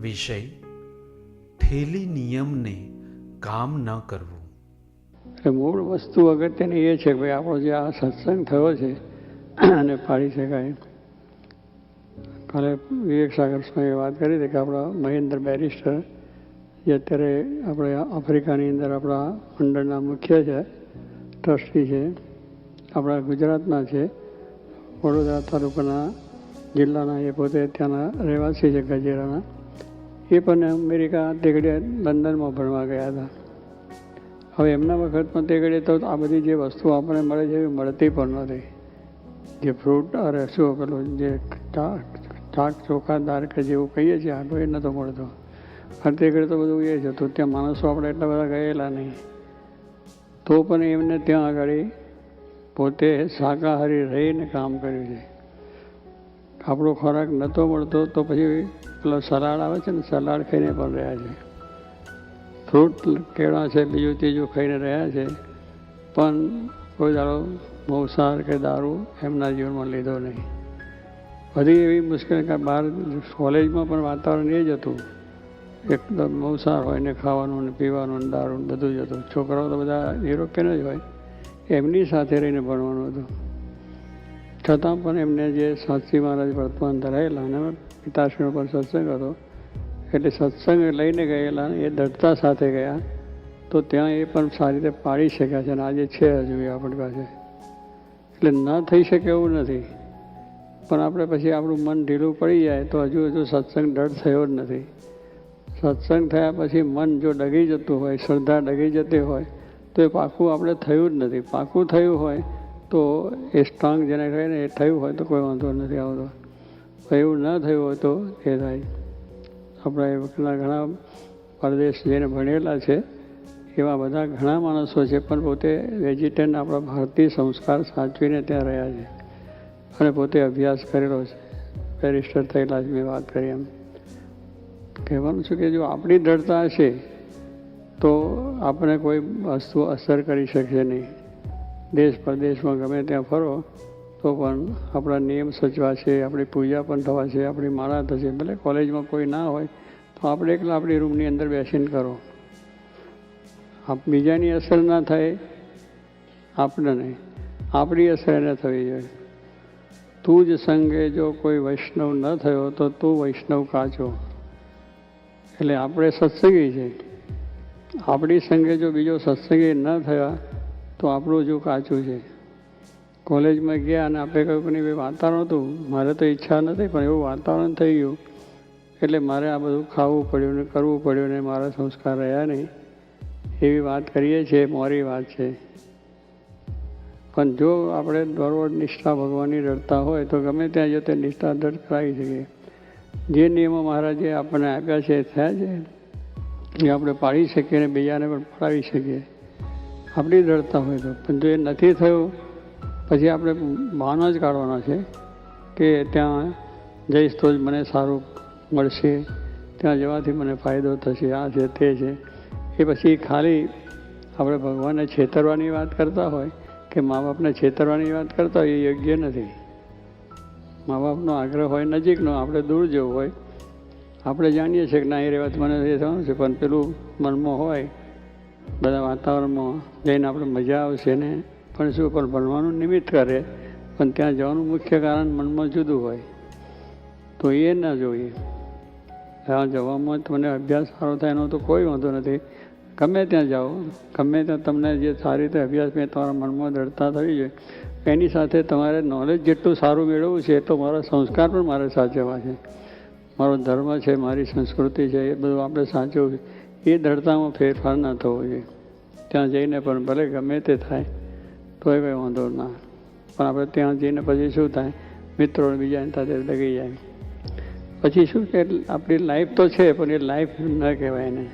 વિષય ઠેલી નિયમને કામ ન કરવું. મૂળ વસ્તુ અગત્યની એ છે કે ભાઈ આપણો જે આ સત્સંગ થયો છે અને પાડી શકાય. કાલે વિવેક સાગર સ્વામીએ વાત કરી હતી કે આપણા મહેન્દ્ર બેરિસ્ટર જે અત્યારે આપણે આફ્રિકાની અંદર આપણા મંડળના મુખ્ય છે, ટ્રસ્ટી છે, આપણા ગુજરાતના છે, વડોદરા તાલુકાના જિલ્લાના, એ પોતે ત્યાંના રહેવાસી છે ગજેરાના. એ પણ અમેરિકા તે ઘડીએ લંડનમાં ભણવા ગયા હતા. હવે એમના વખતમાં તે ઘડીએ તો આ બધી જે વસ્તુઓ આપણને મળે છે એવી મળતી પણ નથી. જે ફ્રૂટ અરે શું પેલું જે શાક ચોખાદાર કે જેવું કહીએ છીએ આટલું એ નહોતો મળતો. અને તે ઘડી તો બધું એ જ હતું. ત્યાં માણસો આપણે એટલા બધા ગયેલા નહીં, તો પણ એમને ત્યાં આગળ પોતે શાકાહારી રહીને કામ કર્યું છે. આપણો ખોરાક નહોતો મળતો તો પછી પેલો સલાડ આવે છે ને, સલાડ ખાઈને પણ રહ્યા છે. ફ્રૂટ કેળા છે, બીજું ત્રીજું ખાઈને રહ્યા છે, પણ કોઈ દાડો માંસાહાર કે દારૂ એમના જીવનમાં લીધો નહીં. બધી એવી મુશ્કેલી કે બહાર કોલેજમાં પણ વાતાવરણ એ જ હતું, એકદમ માંસાહાર હોય ને ખાવાનું ને પીવાનું ને દારૂ બધું જ હતું. છોકરાઓ તો બધા યુરોપિયન જ હોય, એમની સાથે રહીને ભણવાનું હતું. છતાં પણ એમને જે સાચી મહારાજ વર્તમાન ધરાયેલા અને પિતાશ્રીનો પણ સત્સંગ હતો, એટલે સત્સંગ લઈને ગયેલા એ દઢતા સાથે ગયા તો ત્યાં એ પણ સારી રીતે પાડી શક્યા છે. અને આજે છે હજુ એ આપણી પાસે. એટલે ન થઈ શકે એવું નથી, પણ આપણે પછી આપણું મન ઢીલું પડી જાય તો હજુ સત્સંગ દઢ થયો જ નથી. સત્સંગ થયા પછી મન જો ડગી જતું હોય, શ્રદ્ધા ડગી જતી હોય તો એ પાકું આપણે થયું જ નથી. પાકું થયું હોય તો એ સ્ટ્રોંગ જેને કહે ને એ થયું હોય તો કોઈ વાંધો નથી આવતો. એવું ન થયું હોય તો એ થાય. આપણા એ વખતના ઘણા પરદેશ જઈને ભણેલા છે એવા બધા ઘણા માણસો છે, પણ પોતે વેજીટેરિયન આપણા ભારતીય સંસ્કાર સાચવીને ત્યાં રહ્યા છે અને પોતે અભ્યાસ કરેલો છે. બેરિસ્ટર થયેલા છે, મેં વાત કરી એમ. કહેવાનું છું કે જો આપણી દ્રઢતા હશે તો આપણે કોઈ વસ્તુ અસર કરી શકશે નહીં. દેશ પરદેશમાં ગમે ત્યાં ફરો તો પણ આપણા નિયમ સચવાશે, આપણી પૂજા પણ થવાશે, આપણી માળા થશે. ભલે કોલેજમાં કોઈ ના હોય તો આપણે એકલા આપણી રૂમની અંદર બેસીને કરો. બીજાની અસર ના થાય આપણે નહીં, આપણી અસર એને થવી જોઈએ. તું જ સંગે જો કોઈ વૈષ્ણવ ન થયો તો તું વૈષ્ણવ કાચો. એટલે આપણે સત્સંગી છે, આપણી સંગે જો બીજો સત્સંગી ન થયા તો આપણું જો કાચું છે. કોલેજમાં ગયા અને આપણે કહ્યું કે નહીં ભાઈ વાતાવરણ હતું, મારે તો ઈચ્છા નથી પણ એવું વાતાવરણ થઈ ગયું એટલે મારે આ બધું ખાવું પડ્યું ને કરવું પડ્યું ને મારા સંસ્કાર રહ્યા નહીં, એવી વાત કરીએ છીએ, મોરી વાત છે. પણ જો આપણે દરરોજ નિષ્ઠા ભગવાનની રડતા હોય તો ગમે ત્યાં જો તે નિષ્ઠા દર્દ કરાવી શકીએ. જે નિયમો મહારાજે આપણને આપ્યા છે એ થયા છે એ આપણે પાડી શકીએ અને બીજાને પણ પડાવી શકીએ આપણી દ્રઢતા હોય તો. પણ જો એ નથી થયું પછી આપણે બહાનો જ કાઢવાનો છે કે ત્યાં જઈશ તો જ મને સારું મળશે, ત્યાં જવાથી મને ફાયદો થશે, આ છે તે છે. એ પછી ખાલી આપણે ભગવાનને છેતરવાની વાત કરતા હોય કે મા બાપને છેતરવાની વાત કરતા હોય એ યોગ્ય નથી. મા બાપનો આગ્રહ હોય નજીકનો, આપણે દૂર જવું હોય. આપણે જાણીએ છીએ કે ના એ રહેવાથી મને એ થવાનું છે, પણ પેલું મનમાં હોય બધા વાતાવરણમાં જઈને આપણે મજા આવશે ને પણ શું પણ ભણવાનું નિમિત્ત કરે, પણ ત્યાં જવાનું મુખ્ય કારણ મનમાં જુદું હોય તો એ ના જોઈએ. ત્યાં જવામાં તમને અભ્યાસ સારો થાય એનો તો કોઈ વાંધો નથી. ગમે ત્યાં જાઓ, ગમે ત્યાં તમને જે સારી રીતે અભ્યાસ મેં તમારા મનમાં દ્રઢતા થવી જોઈએ. એની સાથે તમારે નોલેજ જેટલું સારું મેળવવું છે એટલો મારા સંસ્કાર પણ મારે સાચવવા છે, મારો ધર્મ છે, મારી સંસ્કૃતિ છે, એ બધું આપણે સાચવવું છે. એ દ્રઢતામાં ફેરફાર ના થવો જોઈએ. ત્યાં જઈને પણ ભલે ગમે તે થાય તો એ કંઈ વાંધો ના, પણ આપણે ત્યાં જઈને પછી શું થાય, મિત્રો બીજાની સાથે લગી જાય. પછી શું કે આપણી લાઈફ તો છે પણ એ લાઈફ ન કહેવાય એને.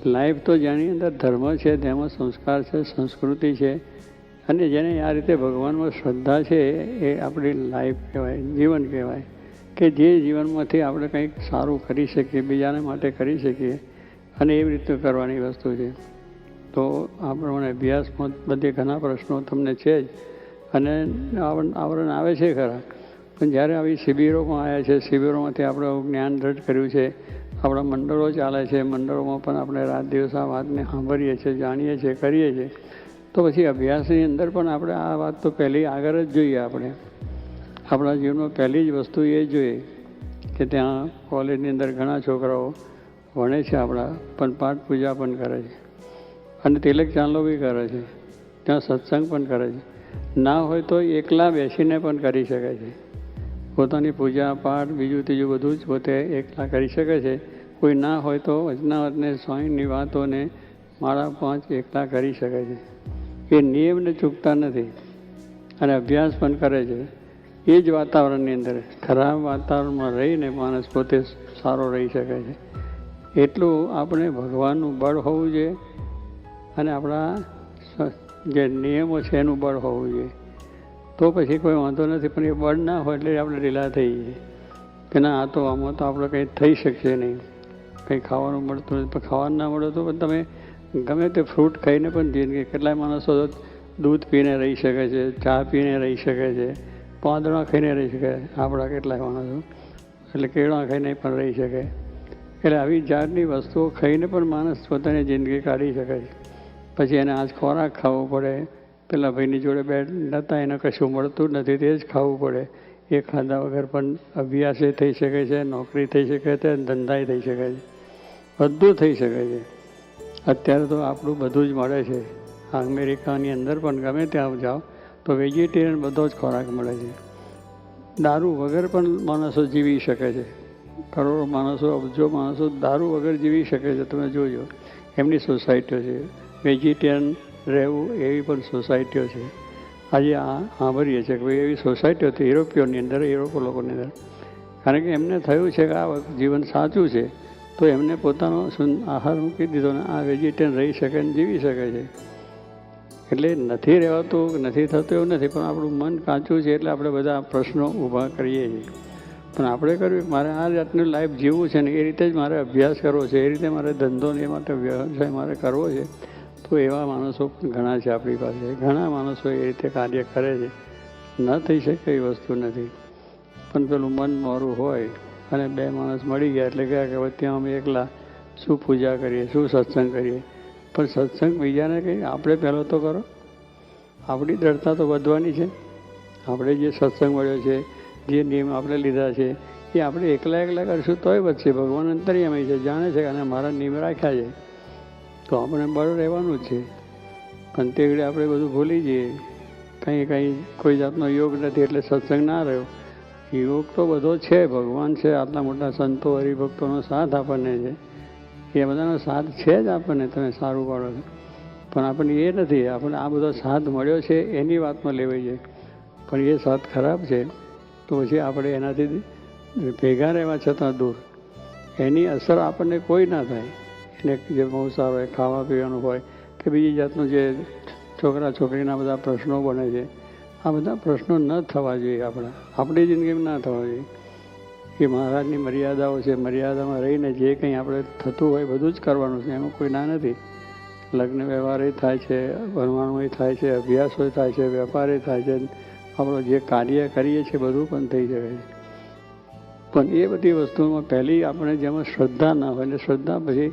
લાઈફ તો જેની અંદર ધર્મ છે, તેમાં સંસ્કાર છે, સંસ્કૃતિ છે, અને જેને આ રીતે ભગવાનમાં શ્રદ્ધા છે એ આપણી લાઈફ કહેવાય, જીવન કહેવાય. કે જે જીવનમાંથી આપણે કંઈક સારું કરી શકીએ, બીજાને માટે કરી શકીએ અને એવી રીતે કરવાની વસ્તુ છે. તો આ પ્રમાણે અભ્યાસમાં બધે ઘણા પ્રશ્નો તમને છે જ અને આવરણ આવે છે ખરા, પણ જ્યારે આવી શિબિરોમાં આવ્યા છે, શિબિરોમાંથી આપણે જ્ઞાન દ્રઢ કર્યું છે આપણા મંડળો ચાલે છે, મંડળોમાં પણ આપણે રાત દિવસ આ વાતને સાંભળીએ છીએ, જાણીએ છીએ, કરીએ છીએ. તો પછી અભ્યાસની અંદર પણ આપણે આ વાત તો પહેલી આગળ જ જોઈએ. આપણે આપણા જીવનમાં પહેલી જ વસ્તુ એ જોઈએ કે ત્યાં કોલેજની અંદર ઘણા છોકરાઓ ભણે છે આપણા, પણ પાઠ પૂજા પણ કરે છે અને તિલક ચાંદલો બી કરે છે, ત્યાં સત્સંગ પણ કરે છે. ના હોય તો એકલા બેસીને પણ કરી શકે છે. પોતાની પૂજા પાઠ બીજું ત્રીજું બધું જ પોતે એકલા કરી શકે છે. કોઈ ના હોય તો વચનાવતને સ્વામીની વાતોને માળા પાંચ એકલા કરી શકે છે. એ નિયમને ચૂકતા નથી અને અભ્યાસ પણ કરે છે. એ જ વાતાવરણની અંદર ખરાબ વાતાવરણમાં રહીને માણસ પોતે સારો રહી શકે છે. એટલું આપણે ભગવાનનું બળ હોવું જોઈએ અને આપણા જે નિયમો છે એનું બળ હોવું જોઈએ. તો પછી કોઈ વાંધો નથી. પણ એ બળ ના હોય એટલે આપણે ઢીલા થઈ જઈએ કે ના આ તો આમાં તો આપણે કંઈ થઈ શકશે નહીં, કંઈ ખાવાનું મળતું નથી. પણ ખાવાનું ના મળે તો પણ તમે ગમે તે ફ્રૂટ ખાઈને પણ જિંદગી, કેટલાય માણસો દૂધ પીને રહી શકે છે, ચા પીને રહી શકે છે, પાંદડા ખાઈને રહી શકે. આપણા કેટલાય માણસો એટલે કેળા ખાઈને પણ રહી શકે. એટલે આવી જાતની વસ્તુઓ ખાઈને પણ માણસ પોતાની જિંદગી કાઢી શકે છે. પછી એને આજ ખોરાક ખાવો પડે. પેલા ભાઈની જોડે બેઠ નહોતા, એને કશું મળતું નથી, તે જ ખાવું પડે. એ ખાધા વગર પણ અભ્યાસે થઈ શકે છે, નોકરી થઈ શકે છે, ધંધાય થઈ શકે છે, બધું થઈ શકે છે. અત્યારે તો આપણું બધું જ મળે છે. અમેરિકાની અંદર પણ ગમે ત્યાં જાઓ તો વેજીટેરિયન બધો જ ખોરાક મળે છે. દારૂ વગર પણ માણસો જીવી શકે છે. કરોડો માણસો, અબજો માણસો દારૂ વગર જીવી શકે છે. તમે જોજો, એમની સોસાયટીઓ છે. વેજીટેરિયન રહેવું એવી પણ સોસાયટીઓ છે. આજે આ સાંભળીએ છીએ કે ભાઈ એવી સોસાયટીઓ હતી યુરોપીઓની અંદર, યુરોપ લોકોની અંદર. કારણ કે એમને થયું છે કે આ જીવન સાચું છે, તો એમને પોતાનો આહાર મૂકી દીધો ને આ વેજીટેરિયન રહી શકે ને જીવી શકે છે. એટલે નથી રહેવાતું, નથી થતું એવું નથી, પણ આપણું મન કાચું છે એટલે આપણે બધા પ્રશ્નો ઊભા કરીએ છીએ. પણ આપણે કર્યું કે મારે આ જાતનું લાઈફ જીવવું છે ને એ રીતે જ મારે અભ્યાસ કરવો છે, એ રીતે મારે ધંધો ને એ માટે વ્યવસાય મારે કરવો છે. તો એવા માણસો પણ ઘણા છે આપણી પાસે. ઘણા માણસો એ રીતે કાર્ય કરે છે. ન થઈ શકે એ વસ્તુ નથી. પણ પેલું મન મારું હોય અને બે માણસ મળી ગયા એટલે ગયા કે હવે ત્યાં અમે એકલા શું પૂજા કરીએ, શું સત્સંગ કરીએ. પણ સત્સંગ બીજાને કંઈ આપણે પહેલો તો કરો. આપણી દ્રઢતા તો વધવાની છે. આપણે જે સત્સંગ મળ્યો છે, જે નિયમ આપણે લીધા છે, એ આપણે એકલા એકલા કરશું તોય વધશે. ભગવાન અંતર્યામી છે, જાણે છે કે અને મારા નિયમ રાખ્યા છે તો આપણે બળ રહેવાનું જ છે. પણ તે ઘડી આપણે બધું ભૂલી જઈએ. કંઈ કોઈ જાતનો યોગ નથી એટલે સત્સંગ ના રહ્યો. યોગ તો બધો છે, ભગવાન છે, આટલા મોટા સંતો હરિભક્તોનો સાથ આપણને છે, એ બધાનો સાથ છે જ આપણને. તમે સારું પાડો છો પણ આપણને એ નથી. આપણને આ બધો સાથ મળ્યો છે એની વાતમાં લેવાઈ જાય. પણ એ સાથ ખરાબ છે તો પછી આપણે એનાથી ભેગા રહેવા છતાં દૂર, એની અસર આપણને કોઈ ના થાય. એને જે માંસાહાર હોય, ખાવા પીવાનું હોય કે બીજી જાતનું જે છોકરા છોકરીના બધા પ્રશ્નો બને છે, આ બધા પ્રશ્નો ન થવા જોઈએ. આપણી જિંદગીમાં ના થવા જોઈએ. એ મહારાજની મર્યાદાઓ છે, મર્યાદામાં રહીને જે કંઈ આપણે થતું હોય બધું જ કરવાનું છે. એમાં કોઈ ના નથી. લગ્ન વ્યવહાર થાય છે, ભણવાનું થાય છે, અભ્યાસો થાય છે, વેપાર થાય છે, આપણો જે કાર્ય કરીએ છીએ બધું પણ થઈ શકે છે. પણ એ બધી વસ્તુઓમાં પહેલી આપણે જેમાં શ્રદ્ધા ના હોય, એટલે શ્રદ્ધા પછી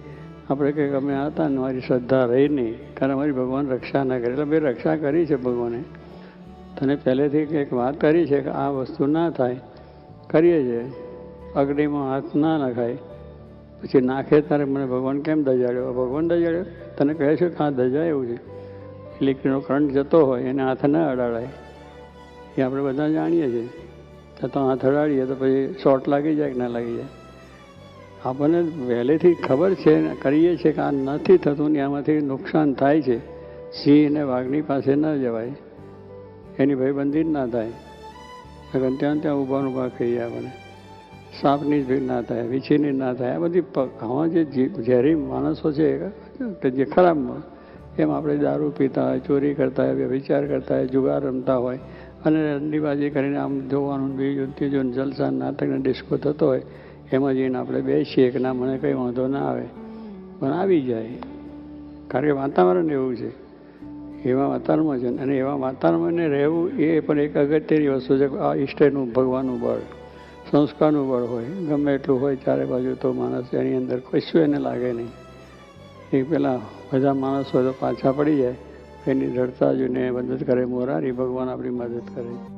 આપણે કંઈક અમે હતા ને મારી શ્રદ્ધા રહી નહીં, કારણ અમારી ભગવાન રક્ષા ના કરે. એટલે ભાઈ રક્ષા કરી છે ભગવાને, તને પહેલેથી કંઈક વાત કરી છે કે આ વસ્તુ ના થાય, કરીએ છીએ. અગ્નિમાં હાથ ના નખાય, પછી નાખે ત્યારે મને ભગવાન કેમ દજાડ્યો? ભગવાન દજાડ્યો? તને કહે છે કે હા દજાય એવું છે. ઇલેક્ટ્રિકનો કરંટ જતો હોય એને હાથ ના અડાડાય, એ આપણે બધા જાણીએ છીએ. તો હાથ અડાડીએ તો પછી શોર્ટ લાગી જાય કે ના લાગી જાય. આપણને પહેલેથી ખબર છે, કરીએ છીએ કે આ નથી થતું ને આમાંથી નુકસાન થાય છે. સિંહ અને વાઘની પાસે ન જવાય, એની ભયબંધી જ ના થાય. ત્યાં ત્યાં ઊભા ખાઈએ આપણે. સાપની જ ના થાય, વીછીની ના થાય. આ બધી આવા જે ઝેરી માણસો છે કે જે ખરાબ, એમ આપણે દારૂ પીતા હોય, ચોરી કરતા હોય, વિચાર કરતા હોય, જુગાર રમતા હોય અને રંડીબાજી કરીને આમ જોવાનું બીજું ત્રીજું જલસા નાટકને ડિસ્કો થતો હોય, એમાં જઈને આપણે બેસીએ કે ના મને કંઈ વાંધો ના આવે, પણ આવી જાય. કારણ કે વાતાવરણ એવું છે, એવા વાતાવરણમાં છે. અને એવા વાતાવરણમાં રહેવું એ પણ એક અગત્યની વસ્તુ છે. આ ઈષ્ટનું ભગવાનનું બળ સંસ્કારનું બળ હોય, ગમે એટલું હોય ચારે બાજુ તો માણસ એની અંદર કશું એને લાગે નહીં. એ પેલા બધા માણસો તો પાછા પડી જાય, એની જડતા જોઈને મદદ કરે મોરારી ભગવાન આપણી મદદ કરે.